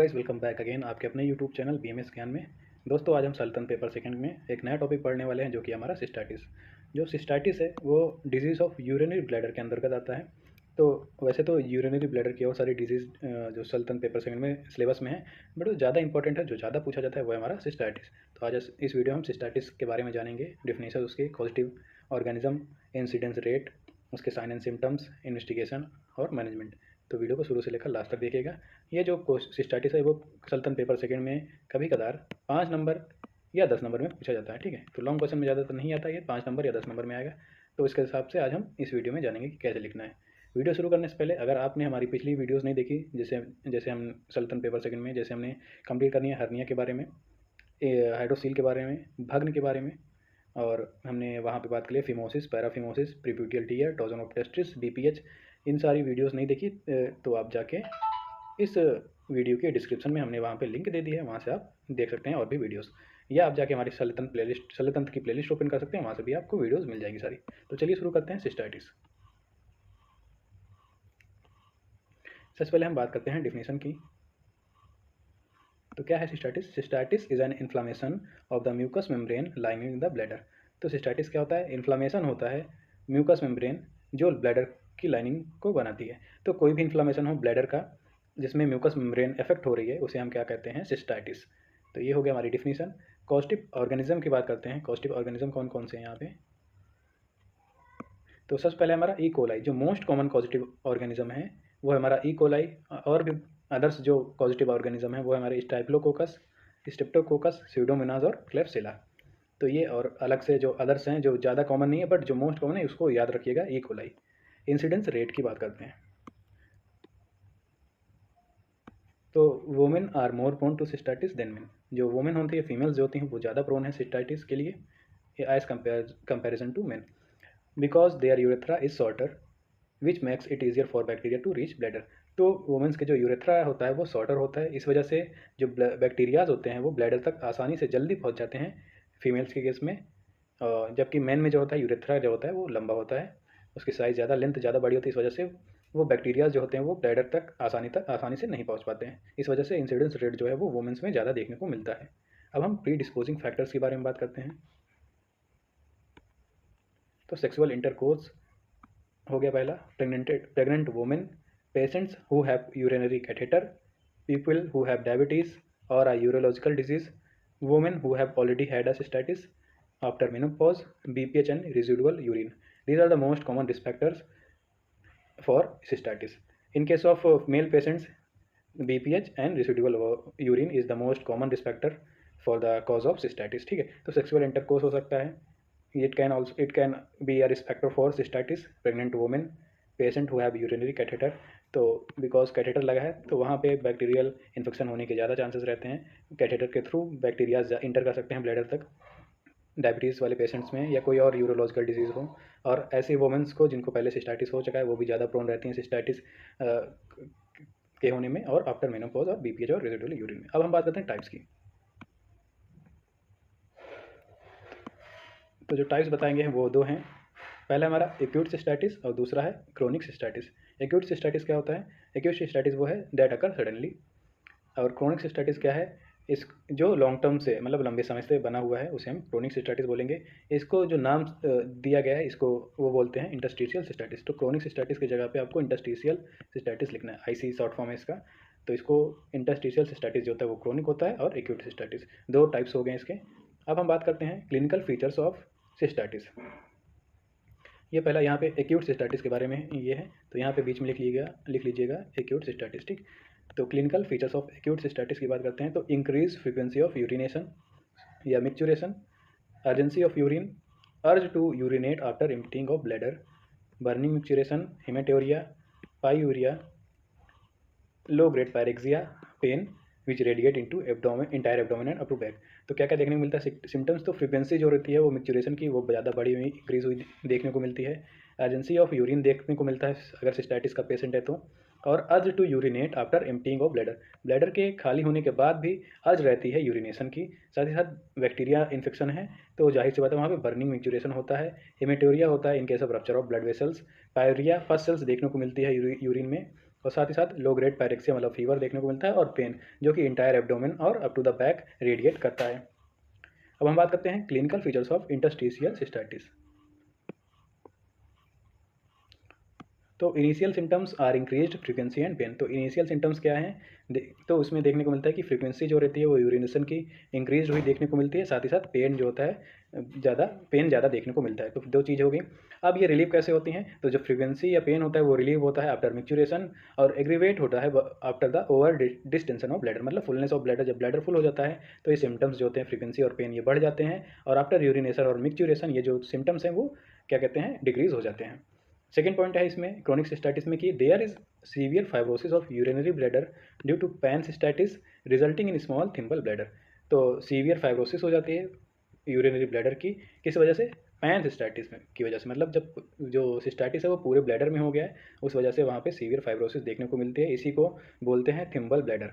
Guys, welcome back again आपके अपने YouTube channel BMS ज्ञान में। दोस्तों, आज हम सल्तन पेपर सेकंड में एक नया टॉपिक पढ़ने वाले हैं जो कि हमारा सिस्टाइटिस। जो सिस्टाइटिस है वो डिजीज़ ऑफ यूरिनरी ब्लैडर के अंतर्गत आता है। तो वैसे तो यूरिनरी ब्लैडर की और सारी डिजीज़ जो सल्तन पेपर सेकंड में सिलेबस में है, बट जो ज़्यादा इंपॉर्टेंट है, जो ज़्यादा पूछा जाता है, वो है हमारा सिस्टाइटिस। तो आज इस वीडियो हम सिस्टाइटिस के बारे में जानेंगे, डेफिनेशन उसकी, कॉजेटिव ऑर्गेनिज्म, इंसिडेंस रेट, उसके साइन एंड सिम्टम्स, इन्वेस्टिगेशन और मैनेजमेंट। तो वीडियो को शुरू से लेकर लास्ट तक देखिएगा। ये जो सिस्टाइटिस है वो सल्तन पेपर सेकंड में कभी कदार 5 नंबर या 10 नंबर में पूछा जाता है। ठीक है, तो लॉन्ग क्वेश्चन में ज़्यादातर नहीं आता, ये 5 नंबर या 10 नंबर में आएगा। तो इसके हिसाब से आज हम इस वीडियो में जानेंगे कि कैसे लिखना है। वीडियो शुरू करने से पहले अगर आपने हमारी पिछली वीडियोज़ नहीं देखी, जैसे जैसे हम सल्तन पेपर सेकंड में जैसे हमने कंप्लीट करनी है हर्निया के बारे में, हाइड्रोसील के बारे में, भग्न के बारे में, और हमने वहाँ पे बात की phimosis, paraphimosis, preputial tear, torsion of testis, BPH, इन सारी वीडियोस नहीं देखी तो आप जाके इस वीडियो के डिस्क्रिप्शन में हमने वहाँ पे लिंक दे दी है, वहाँ से आप देख सकते हैं और भी वीडियोस, या आप जाके हमारी शल्यतंत्र की प्लेलिस्ट ओपन कर सकते हैं, वहाँ से भी आपको वीडियोस मिल जाएगी सारी। तो चलिए शुरू करते हैं सिस्टाइटिस। सबसे पहले हम बात करते हैं डिफिनेशन की। तो क्या है cystitis? Cystitis is an inflammation of the mucous membrane lining the bladder. तो सिस्टाइटिस क्या होता है? इन्फ्लामेशन होता है म्यूकस मेम्ब्रेन जो ब्लैडर की लाइनिंग को बनाती है। तो कोई भी इन्फ्लामेशन हो ब्लैडर का जिसमें म्यूकस मेम्ब्रेन इफेक्ट हो रही है, उसे हम क्या कहते हैं? सिस्टाइटिस। तो ये हो गया हमारी डिफिनीशन। कॉजेटिव ऑर्गेनिज्म की बात करते हैं। कॉजेटिव ऑर्गेनिज्म कौन कौन से हैं यहाँ पे? तो सबसे पहले हमारा ई कोलाई, जो मोस्ट कॉमन पॉजिटिव ऑर्गेनिज्म है वो है हमारा ई कोलाई। और भी अदर्स जो पॉजिटिव ऑर्गेनिज्म है वो है हमारे स्टाइफ्लोकोकस, स्ट्रेप्टोकोकस, स्यूडोमोनास और क्लेप्सिला। तो ये और अलग से जो अदर्स हैं जो ज़्यादा कॉमन नहीं है बट जो मोस्ट कॉमन है उसको याद रखिएगा, ई कोलाई। इंसिडेंस रेट की बात करते हैं। तो women are more prone to cystitis than men. जो वुमेन होती है, फीमेल्स जो होती हैं, वो ज़्यादा प्रोन है सिस्टाइटिस के लिए as comparison to men, because their urethra is shorter which makes it easier for bacteria to reach bladder. तो वुमेंस के जो यूरेथ्रा होता है वो शॉर्टर होता है, इस वजह से जो बैक्टीरियाज होते हैं वो ब्लैडर तक आसानी से जल्दी पहुंच जाते हैं फीमेल्स के केस में। जबकि मेन में जो होता है यूरेथ्रा जो होता है वो लंबा होता है, उसकी साइज़ ज़्यादा, लेंथ ज़्यादा बड़ी होती है, इस वजह से वो बैक्टीरियाज जो होते हैं वो ब्लैडर तक आसानी से नहीं पहुंच पाते हैं। इस वजह से इंसिडेंस रेट जो है वो वुमेंस में ज़्यादा देखने को मिलता है। अब हम प्री डिस्पोजिंग फैक्टर्स के बारे में बात करते हैं। तो सेक्सुअल इंटरकोर्स हो गया पहला। Pregnant women, patients who have urinary catheter, people who have diabetes और a urological disease, women who have already had a cystitis after menopause, BPH and residual urine. These are the most common risk factors for cystitis. In case of male patients, BPH and residual urine is the most common risk factor for the cause of cystitis. ठीक है, तो sexual intercourse हो सकता है। it can be a risk factor for cystitis. Pregnant women, patient who have urinary catheter, तो because catheter लगा है तो वहाँ पे बैक्टीरियल इन्फेक्शन होने के ज़्यादा चांसेस रहते हैं। कैथेटर के थ्रू बैक्टीरिया इंटर कर सकते हैं ब्लैडर तक, डायबिटीज़ वाले पेशेंट्स में, या कोई और यूरोलॉजिकल डिजीज़ हो। और ऐसी वुमेंस को जिनको पहले सिस्टाइटिस हो चुका है वो भी ज़्यादा प्रोन रहती हैं सिस्टाइटिस के होने में, और आफ्टर मेनोपॉज और बीपीएच और रेसिडुअल यूरिन में। अब हम बात करते हैं टाइप्स की। तो जो टाइप्स बताएंगे वो दो हैं। पहला हमारा एक्यूट सिस्टाइटिस और दूसरा है क्रोनिक सिस्टाइटिस। एक्यूट सिस्टाइटिस क्या होता है? एक्यूट सिस्टाइटिस वो है दैट अकर सडनली, और क्रोनिक सिस्टाइटिस क्या है? इस जो लॉन्ग टर्म से, मतलब लंबे समय से बना हुआ है, उसे हम क्रोनिक सिस्टाइटिस बोलेंगे। इसको जो नाम दिया गया है इसको वो बोलते हैं इंटरस्टिशियल सिस्टाइटिस। तो क्रोनिक सिस्टाइटिस की जगह पे आपको इंटरस्टिशियल सिस्टाइटिस लिखना है, आईसी शॉर्ट फॉर्म है इसका। तो इसको इंटरस्टिशियल सिस्टाइटिस जो होता है वो क्रोनिक होता है, और एक्यूट सिस्टाइटिस, दो टाइप्स हो गए इसके। अब हम बात करते हैं क्लिनिकल फीचर्स ऑफ सिस्टाइटिस। ये पहला यहाँ पे एक्यूट सिस्टाइटिस के बारे में ये है, तो यहाँ पे बीच में लिख लीजिएगा एक्यूट सिस्टाइटिस। ठीक, तो clinical features of acute cystitis की बात करते हैं। तो इंक्रीज फ्रीक्वेंसी ऑफ यूरिनेशन या micturition, urgency of urine, urge to urinate after emptying of bladder, burning micturition, haematuria, pyuria, low grade pyrexia, pain which radiate into entire abdomen and up to back. तो क्या क्या देखने को मिलता है symptoms? तो frequency जो रहती है वो मिक्चुरेशन की वो ज़्यादा बड़ी हुई, इंक्रीज हुई देखने को मिलती है। अर्जेंसी ऑफ यूरिन देखने को मिलता है अगर सिस्टाइटिस का पेशेंट है तो। और urge to urinate after emptying of bladder, bladder के खाली होने के बाद भी अर्ज रहती है यूरिनेशन की। साथ ही साथ बैक्टीरिया इन्फेक्शन है तो जाहिर सी बात है वहाँ पे बर्निंग मिक्चुरेशन होता है। हेमेटोरिया होता है in case of rupture of blood vessels. Pyuria first cells देखने को मिलती है यूरिन में। और साथ ही साथ लो ग्रेड पायरेक्सिया मतलब फीवर देखने को मिलता है, और पेन जो कि इंटायर एब्डोमेन और up to the back radiate करता है। अब हम बात करते हैं clinical features of interstitial cystitis. तो initial symptoms are increased frequency and pain. तो इनिशियल सिम्टम्स क्या हैं, तो उसमें देखने को मिलता है कि फ्रीक्वेंसी जो रहती है वो यूरिनेशन की इंक्रीज हुई देखने को मिलती है, साथ ही साथ पेन जो होता है ज़्यादा देखने को मिलता है। तो दो चीज़ हो गई। अब ये रिलीव कैसे होती हैं, तो जो फ्रीक्वेंसी या पेन होता है वो रिलीव होता है आफ्टर मिक्चुरेशन, और एग्रीवेट होता है after the over distension of bladder, मतलब फुलनेस ऑफ ब्लैडर, जब ब्लैडर फुल हो जाता है तो ये सिम्टम्स जो होते हैं फ्रीक्वेंसी और पेन ये बढ़ जाते हैं, और आफ्टर यूरिनेशन और मिक्चुरेशन ये जो सिम्टम्स हैं वो क्या कहते हैं, डिक्रीज हो जाते हैं। सेकेंड पॉइंट है इसमें क्रोनिक सिस्टाइटिस में कि there is severe fibrosis of urinary bladder due to pan cystitis resulting in small thimble bladder. तो सीवियर फाइब्रोसिस हो जाती है यूरिनरी ब्लैडर की, किस वजह से, पैन सिस्टाइटिस में की वजह से, मतलब जब जो सिस्टाइटिस है वो पूरे ब्लैडर में हो गया है, उस वजह से वहाँ पे सीवियर फाइब्रोसिस देखने को मिलती है, इसी को बोलते हैं थिम्बल ब्लैडर।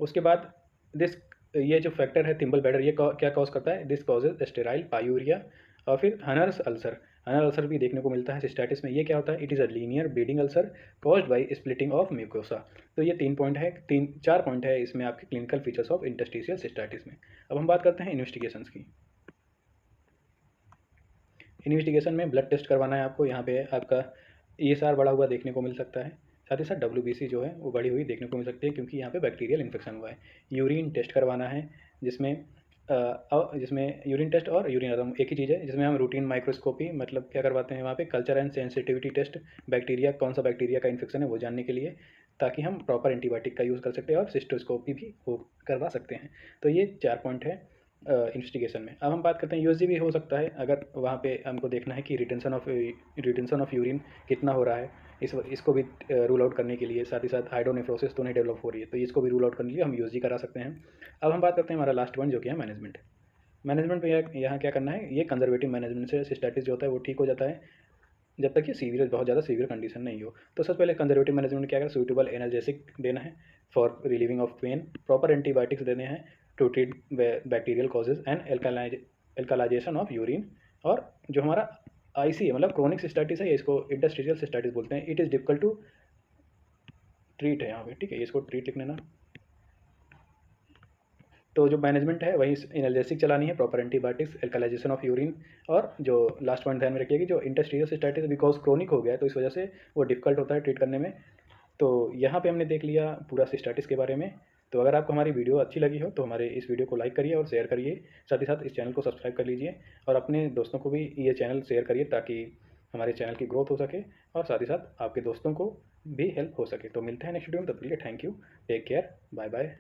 उसके बाद दिस ये जो फैक्टर है थिम्बल ब्लैडर, ये क्या कॉज करता है, दिस कॉजेज स्टेराइल पायूरिया, और फिर हनर्स अल्सर, अनल अल्सर भी देखने को मिलता है सिस्टाइटिस में। ये क्या होता है, it is a linear bleeding ulcer caused by splitting of mucosa. तो ये 4 पॉइंट है इसमें आपके clinical features of interstitial cystitis में। अब हम बात करते हैं इन्वेस्टिगेशंस की। इन्वेस्टिगेशन में ब्लड टेस्ट करवाना है आपको, यहाँ पे आपका ESR बढ़ा हुआ देखने को मिल सकता है, साथ ही साथ WBC जो है वो बढ़ी हुई देखने को मिल सकती है, क्योंकि यहाँ पे बैक्टीरियल इन्फेक्शन हुआ है। यूरिन टेस्ट करवाना है, जिसमें यूरिन टेस्ट और यूरिन एक ही चीज़ है, जिसमें हम रूटीन माइक्रोस्कोपी मतलब क्या करवाते हैं वहाँ पे, culture and sensitivity test, bacteria कौन सा बैक्टीरिया का इन्फेक्शन है वो जानने के लिए, ताकि हम प्रॉपर एंटीबायोटिक का यूज़ कर सकते हैं, और सिस्टोस्कोपी भी वो करवा सकते हैं। तो ये 4 पॉइंट है इन्वेस्टिगेशन में। अब हम बात करते हैं USG भी हो सकता है, अगर वहाँ पे हमको देखना है कि रिटेंशन ऑफ यूरिन कितना हो रहा है, इसको भी रूल आउट करने के लिए, साथ ही साथ हाइड्रोनेफ्रोसिस तो नहीं डेवलप हो रही है, तो इसको भी रूल आउट करने के लिए हम USG करा सकते हैं। अब हम बात करते हैं हमारा लास्ट पॉइंट जो कि है मैनेजमेंट। मैनेजमेंट में यहाँ क्या करना है, ये कंजर्वेटिव मैनेजमेंट से सिस्टाइटिस जो होता है वो ठीक हो जाता है, जब तक ये बहुत ज़्यादा सीवियर कंडीशन नहीं हो। तो सबसे पहले कंजर्वेटिव मैनेजमेंट क्या है, सूटेबल एनाल्जेसिक देना है for relieving of pain, proper antibiotics देने हैं to treat bacterial causes and alkalisation of urine. और जो हमारा IC है मतलब क्रोनिक सिस्टाइटिस है, इसको इंटरस्टिशियल सिस्टाइटिस बोलते हैं, it is difficult to treat है यहाँ पे, ठीक है, इसको ट्रीट लिख लेना। तो जो मैनेजमेंट है वही एनाल्जेसिक चलानी है, proper antibiotics, alkalisation of urine, और जो लास्ट पॉइंट ध्यान में रखिए कि जो इंटरस्टिशियल सिस्टाइटिस बिकॉज क्रोनिक हो गया है तो इस वजह से वो डिफिकल्ट होता है ट्रीट करने में। तो यहाँ पे हमने देख लिया पूरा सिस्टाइटिस के बारे में। तो अगर आपको हमारी वीडियो अच्छी लगी हो तो हमारे इस वीडियो को लाइक करिए और शेयर करिए, साथ ही साथ इस चैनल को सब्सक्राइब कर लीजिए, और अपने दोस्तों को भी ये चैनल शेयर करिए ताकि हमारे चैनल की ग्रोथ हो सके, और साथ ही साथ आपके दोस्तों को भी हेल्प हो सके। तो मिलते हैं नेक्स्ट वीडियो में, तब तक के लिए thank you, take care, bye bye.